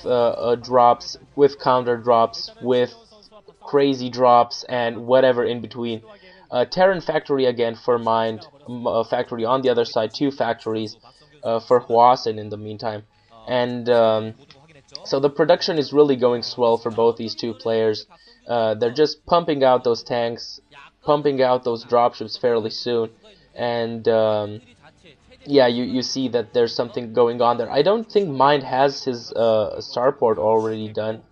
drops, with counter drops, with crazy drops, and whatever in between. Terran factory again for Mind, factory on the other side, 2 factories for Hwasin in the meantime. And so the production is really going swell for both these two players. They're just pumping out those tanks, pumping out those dropships fairly soon, and yeah, you see that there's something going on there. I don't think Mind has his starport already done,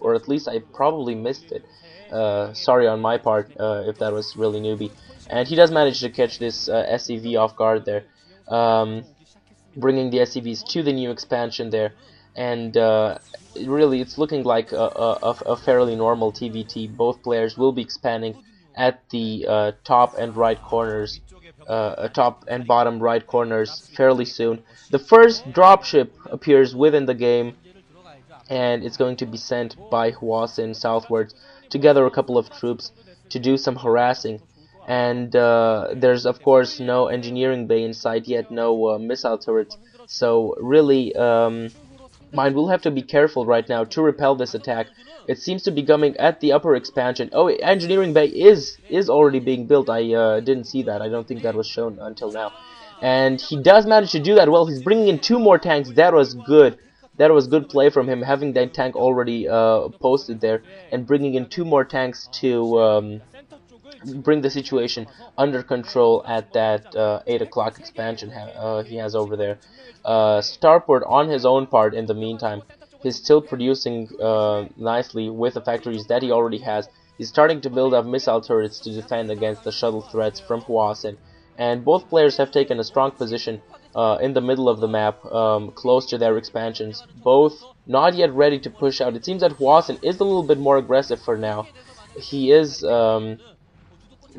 or at least I probably missed it. Sorry on my part if that was really newbie. And he does manage to catch this SCV off guard there, bringing the SCVs to the new expansion there. And really, it's looking like a fairly normal TVT. Both players will be expanding at the top and right corners, top and bottom right corners fairly soon. The first dropship appears within the game, and it's going to be sent by Hwasin southwards to gather a couple of troops to do some harassing. And there's of course no engineering bay in sight yet, no missile turrets. So really, Mind will have to be careful right now to repel this attack. It seems to be coming at the upper expansion. Oh, engineering bay is already being built. I didn't see that. I don't think that was shown until now. And he does manage to do that well. He's bringing in 2 more tanks. That was good. That was good play from him, having that tank already posted there, and bringing in 2 more tanks to bring the situation under control at that 8 o'clock expansion he has over there. Starport on his own part in the meantime, he's still producing nicely with the factories that he already has. He's starting to build up missile turrets to defend against the shuttle threats from Hwasin. And both players have taken a strong position in the middle of the map, close to their expansions. Both not yet ready to push out. It seems that Hwasin is a little bit more aggressive for now. He is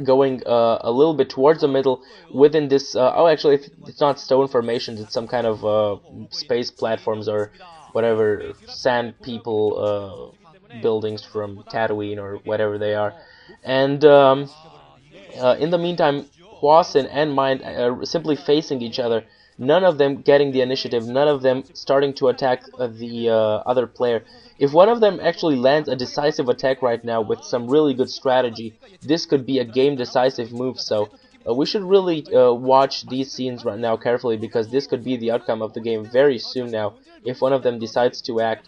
going a little bit towards the middle within this oh, actually it's not stone formations, it's some kind of space platforms or whatever, sand people buildings from Tatooine or whatever they are. And in the meantime, Hwasin and Mind are simply facing each other, none of them getting the initiative, none of them starting to attack the other player. If one of them actually lands a decisive attack right now with some really good strategy, this could be a game decisive move. So we should really watch these scenes right now carefully, because this could be the outcome of the game very soon now if one of them decides to act.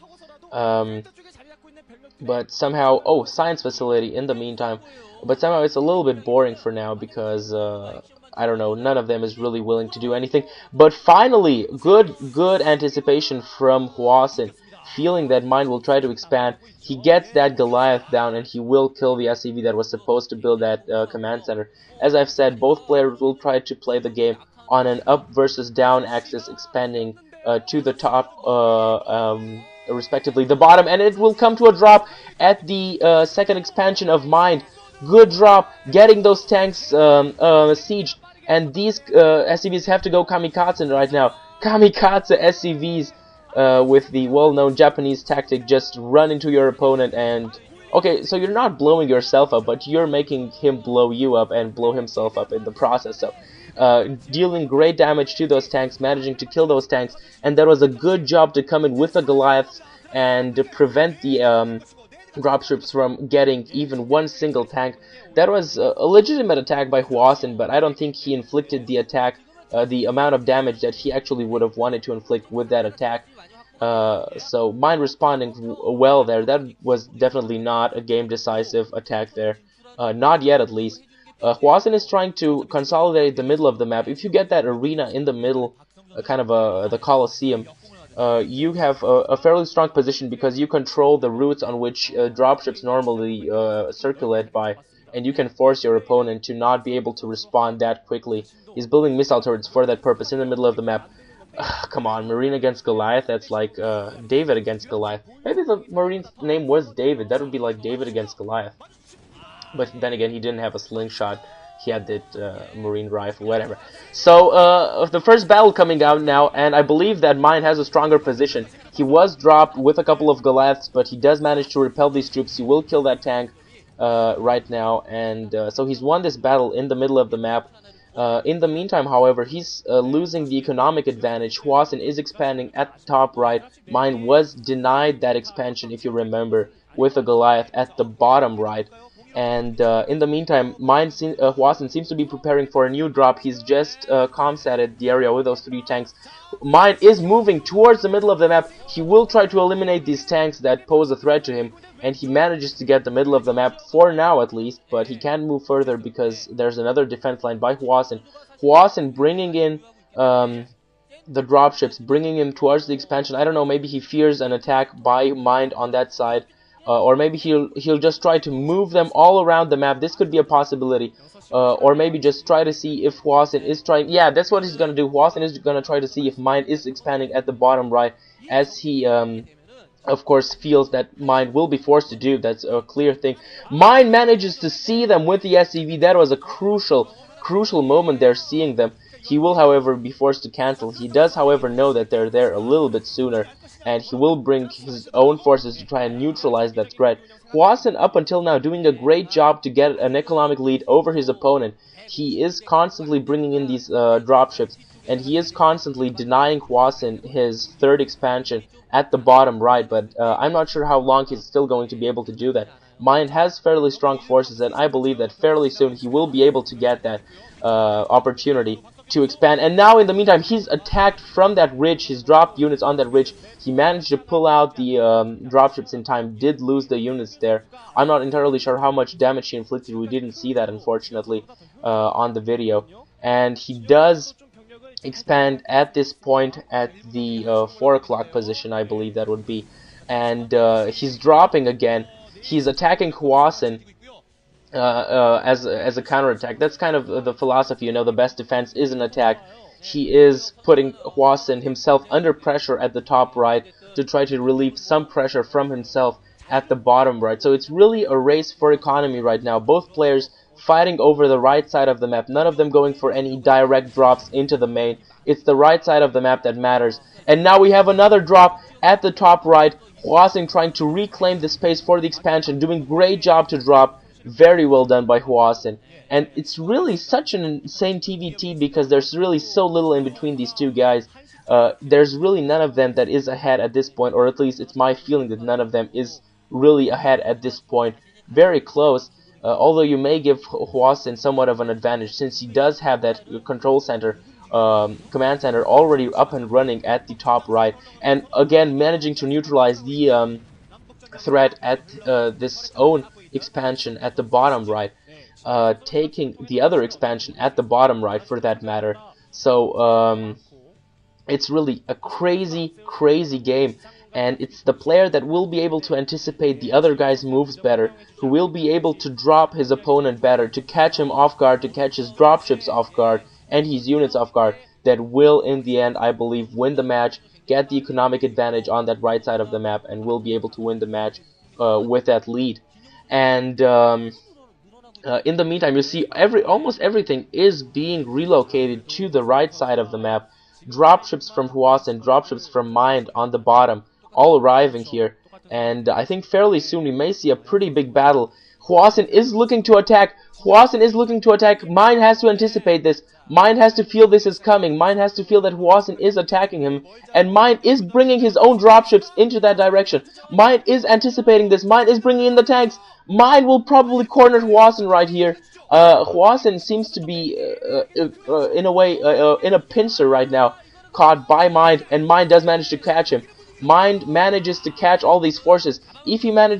But somehow, oh, science facility in the meantime, but somehow it's a little bit boring for now, because I don't know, none of them is really willing to do anything. But finally, good anticipation from Hwasin, feeling that Mind will try to expand. He gets that Goliath down, and he will kill the SCV that was supposed to build that command center. As I've said, both players will try to play the game on an up versus down axis, expanding to the top, respectively the bottom, and it will come to a drop at the second expansion of Mind. Good drop, getting those tanks sieged, and these SCVs have to go kamikaze right now. Kamikaze SCVs, with the well-known Japanese tactic, just run into your opponent and... Okay, so you're not blowing yourself up, but you're making him blow you up and blow himself up in the process. So, dealing great damage to those tanks, managing to kill those tanks, and that was a good job to come in with the Goliaths and to prevent the dropships from getting even one single tank. That was a legitimate attack by Hwasin, but I don't think he inflicted the attack, the amount of damage that he actually would have wanted to inflict with that attack. So Mind responding well there. That was definitely not a game decisive attack there, not yet at least. Hwasin is trying to consolidate the middle of the map. If you get that arena in the middle, kind of the Colosseum, you have a fairly strong position, because you control the routes on which dropships normally circulate by, and you can force your opponent to not be able to respond that quickly. He's building missile turrets for that purpose in the middle of the map. Come on, Marine against Goliath, that's like David against Goliath. Maybe the Marine's name was David, that would be like David against Goliath. But then again, he didn't have a slingshot, he had that Marine rifle, whatever. So, the first battle coming out now, and I believe that Mind has a stronger position. He was dropped with a couple of Goliaths, but he does manage to repel these troops. He will kill that tank right now, and so he's won this battle in the middle of the map. In the meantime, however, he's losing the economic advantage. Hwasin is expanding at the top right. Mine was denied that expansion, if you remember, with a Goliath at the bottom right. And in the meantime, Hwasin seems to be preparing for a new drop. He's just comsatted the area with those 3 tanks. Mine is moving towards the middle of the map. He will try to eliminate these tanks that pose a threat to him, and he manages to get the middle of the map for now at least, but he can't move further because there's another defense line by Hwasin. Hwasin bringing in the dropships, bringing him towards the expansion. I don't know, maybe he fears an attack by Mind on that side. Or maybe he'll just try to move them all around the map. This could be a possibility. Or maybe just try to see if Hwasin is trying. Yeah, that's what he's gonna do. Hwasin is gonna try to see if Mind is expanding at the bottom right, as he of course feels that Mind will be forced to do. That's a clear thing. Mind manages to see them with the SCV. That was a crucial moment there, seeing them. He will, however, be forced to cancel. He does, however, know that they're there a little bit sooner, and he will bring his own forces to try and neutralize that threat. Hwasin, up until now, doing a great job to get an economic lead over his opponent. He is constantly bringing in these dropships, and he is constantly denying Hwasin his 3rd expansion at the bottom right, but I'm not sure how long he's still going to be able to do that. Mind has fairly strong forces, and I believe that fairly soon he will be able to get that opportunity to expand. And now, in the meantime, he's attacked from that ridge. He's dropped units on that ridge. He managed to pull out the dropships in time, did lose the units there. I'm not entirely sure how much damage he inflicted. We didn't see that, unfortunately, on the video. And he does expand at this point at the 4 o'clock position, I believe that would be. And he's dropping again. He's attacking Hwasin as a counterattack. That's kind of the philosophy, you know, the best defense is an attack. He is putting Hwasin himself under pressure at the top right to try to relieve some pressure from himself at the bottom right. So it's really a race for economy right now. Both players fighting over the right side of the map, none of them going for any direct drops into the main. It's the right side of the map that matters. And now we have another drop at the top right. Hwasin trying to reclaim the space for the expansion, doing great job to drop. Very well done by Hwasin. And it's really such an insane TVT because there's really so little in between these two guys. There's really none of them that is ahead at this point, or at least it's my feeling that none of them is really ahead at this point. Very close, although you may give Hwasin somewhat of an advantage since he does have that control center, command center already up and running at the top right, and again managing to neutralize the threat at this own expansion at the bottom right, taking the other expansion at the bottom right for that matter. So it's really a crazy game, and it's the player that will be able to anticipate the other guy's moves better, who will be able to drop his opponent better, to catch him off guard, to catch his dropships off guard and his units off guard, that will in the end, I believe, win the match, get the economic advantage on that right side of the map, and will be able to win the match with that lead. And in the meantime, you see almost everything is being relocated to the right side of the map. Dropships from Hwasin, dropships from Mind on the bottom, all arriving here. And I think fairly soon we may see a pretty big battle. Hwasin is looking to attack. Hwasin is looking to attack. Mind has to anticipate this. Mind has to feel this is coming. Mind has to feel that Hwasin is attacking him. And Mind is bringing his own dropships into that direction. Mind is anticipating this. Mind is bringing in the tanks. Mind will probably corner Hwasin right here. Hwasin seems to be, in a way, in a pincer right now, caught by Mind, and Mind does manage to catch him. Mind manages to catch all these forces. If he manages